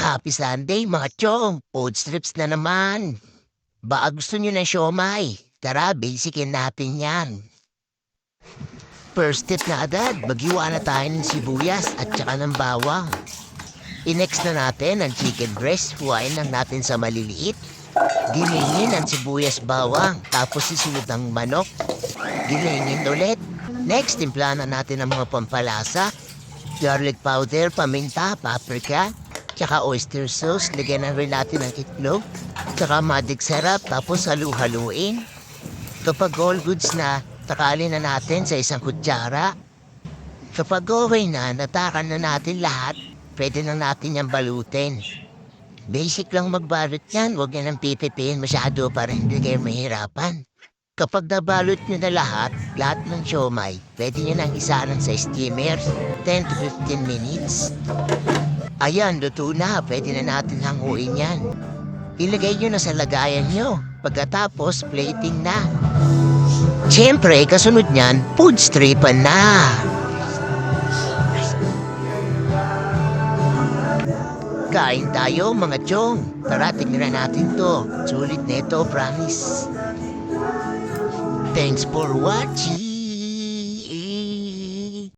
Happy Sunday mga chong! Food strips na naman! Baka gusto nyo ng siomay? Tara, basicin natin yan. First step na agad, maghiwa na tayo ng sibuyas at saka ng bawang. I-next na natin ang chicken breast, huwain lang natin sa maliliit. Giningin ang sibuyas bawang, tapos isunod ang manok. Giningin ulit. Next, timplahan na natin ang mga pampalasa. Garlic powder, paminta, paprika, tsaka oyster sauce. Lagyan na rin natin ang itlog, tsaka magic syrup, tapos halu-haluin. Kapag all goods na, takalin na natin sa isang kutsara. Kapag okay na, natakan na natin lahat, pwede na natin yung balutin. Basic lang magbalot yan, huwag yan ang pipipiin masyado para hindi kayo mahirapan. Kapag nabalot nyo na lahat ng siomay, pwede nyo nang isahan sa steamer, 10 to 15 minutes. Ayan, luto na, pwede na natin hanguin yan. Ilagay nyo na sa lagayan nyo, pagkatapos plating na. Siyempre, kasunod niyan, food stripan na. Kain tayo mga chong. Tara, tingnan natin to. Sulit neto, promise. Thanks for watching.